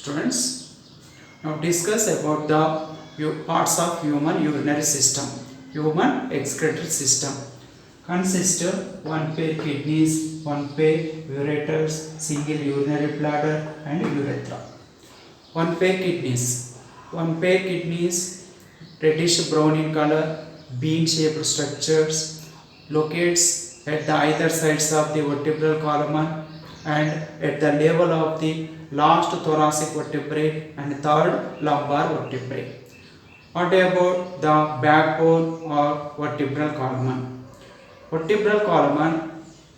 Students, now discuss about the parts of human urinary system. Human excretory system consists of one pair kidneys, one pair ureters, single urinary bladder and urethra. One pair kidneys. One pair kidneys reddish brown in color, bean shaped structures, locates at the either sides of the vertebral column and at the level of the last thoracic vertebrae and third lumbar vertebrae. What about the backbone or vertebral column? Vertebral column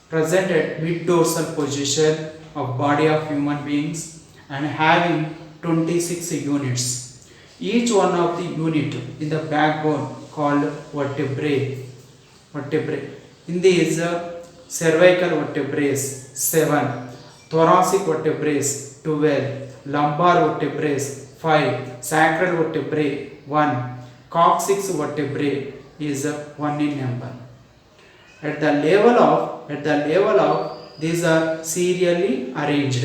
present at mid-dorsal position of body of human beings and having 26 units. Each one of the unit in the backbone called vertebrae. In these cervical vertebrae 7, thoracic vertebrae 12, lumbar vertebrae 5, sacral vertebrae 1, coccyx vertebrae is 1 in number. At the level of these are serially arranged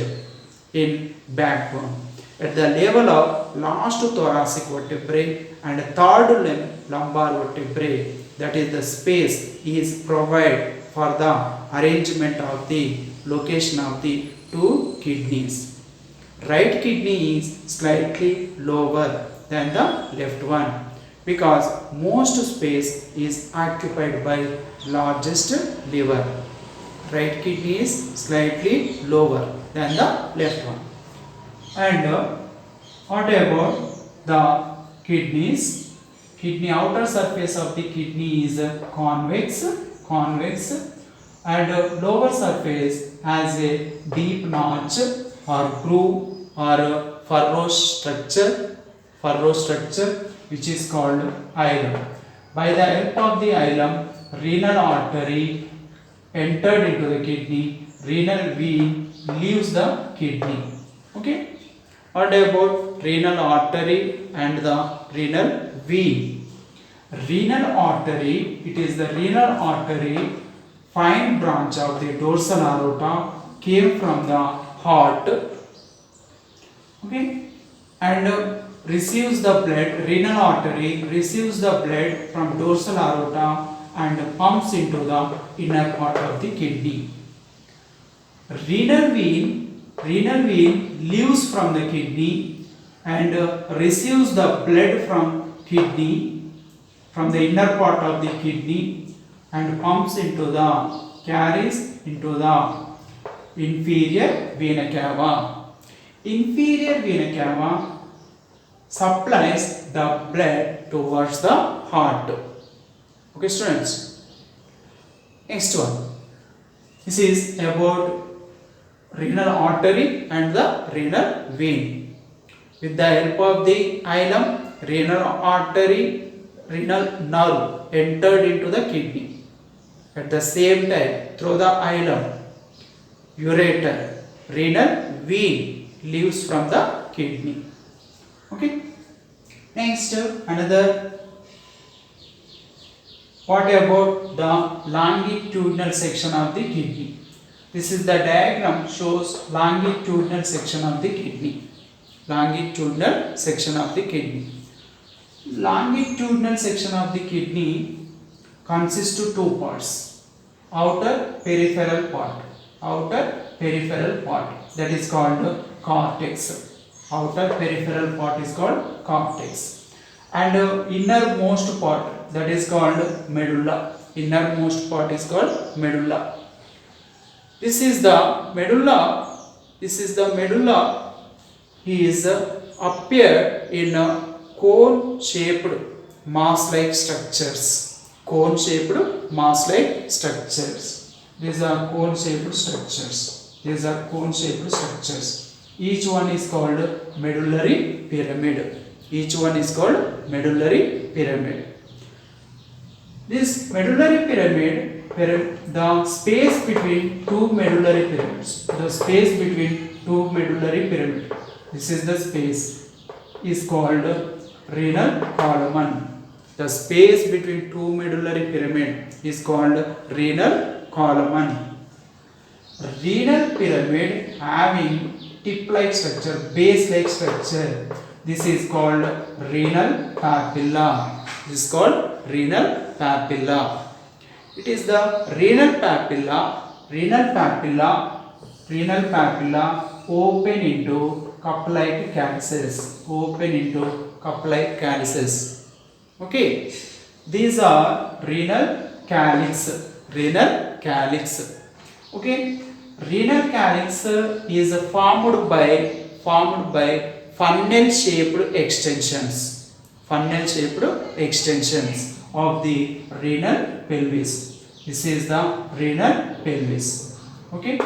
in backbone. At the level of last thoracic vertebrae and third lumbar vertebrae, that is the space is provided for the arrangement of the location of the two kidneys. Right kidney is slightly lower than the left one because most space is occupied by largest liver. Right kidney is slightly lower than the left one. And what about the kidneys? Kidney outer surface of the kidney is convex and lower surface has a deep notch or groove or furrow structure which is called hilum. By the help of the hilum, renal artery entered into the kidney, renal vein leaves the kidney. Okay. What about renal artery and the renal vein? Renal artery, it is the renal artery, fine branch of the dorsal aorta, came from the heart, okay, and receives the blood. Renal artery receives the blood from dorsal aorta and pumps into the inner part of the kidney. Renal vein leaves from the kidney and receives the blood from kidney, from the inner part of the kidney, and carries into the inferior vena cava. Inferior vena cava supplies the blood towards the heart. Okay, students. Next one. This is about renal artery and the renal vein. With the help of the hilum, renal nerve entered into the kidney. At the same time, through the hilum, ureter, renal vein leaves from the kidney. Okay. Next, another. What about the longitudinal section of the kidney? This is the diagram shows longitudinal section of the kidney. Longitudinal section of the kidney. Longitudinal section of the kidney consists of two parts. Outer peripheral part. That is called cortex. Outer peripheral part is called cortex. And innermost part, that is called medulla. Innermost part is called medulla. This is the medulla. Is appeared in cone-shaped mass-like structures. These are cone-shaped structures. Each one is called medullary pyramid. This medullary pyramid, the space between two medullary pyramids, this is the space, is called renal column. The space between two medullary pyramid is called renal column. Renal pyramid having tip-like structure, base-like structure. This is called renal papilla. This is called renal papilla. It is the renal papilla. Renal papilla open into cup-like calyces. Open into cup-like calyces. Okay. These are renal calyx. Renal calyx. Okay. Renal calyx is formed by funnel shaped extensions. Funnel shaped extensions of the renal pelvis. This is the renal pelvis. Okay.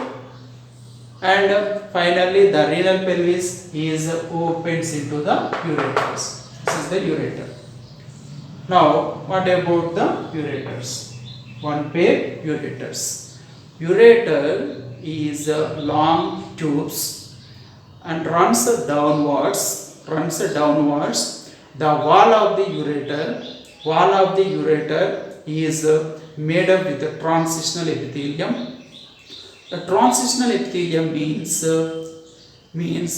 And finally the renal pelvis is opens into the ureters. This is the ureter. Now what about the ureters? One pair ureters. Ureter is long tubes and runs downwards. The wall of the ureter is made up with a transitional epithelium. The transitional epithelium means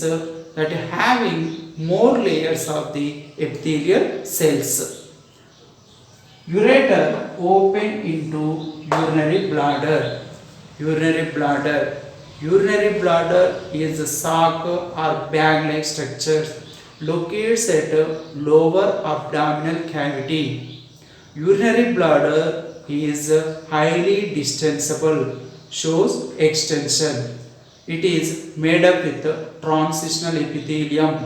that having more layers of the epithelial cells. Ureter open into urinary bladder. Urinary bladder is a sac or bag-like structure located at lower abdominal cavity. Urinary bladder is highly distensible, shows extension. It is made up with transitional epithelium.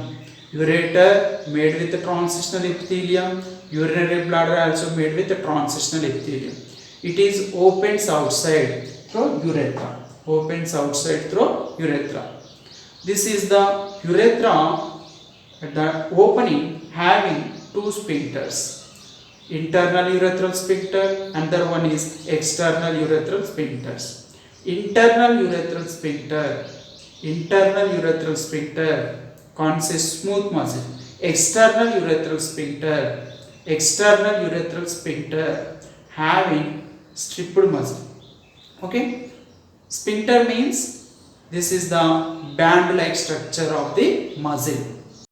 Ureter made with transitional epithelium. Urinary bladder also made with transitional epithelium. It is opens outside through urethra. Opens outside through urethra. This is the urethra at the opening having two sphincters. Internal urethral sphincter, another one is external urethral sphincters. Internal urethral sphincter consists smooth muscle. External urethral sphincter having stripped muscle. Okay. Sphincter means this is the band-like structure of the muscle.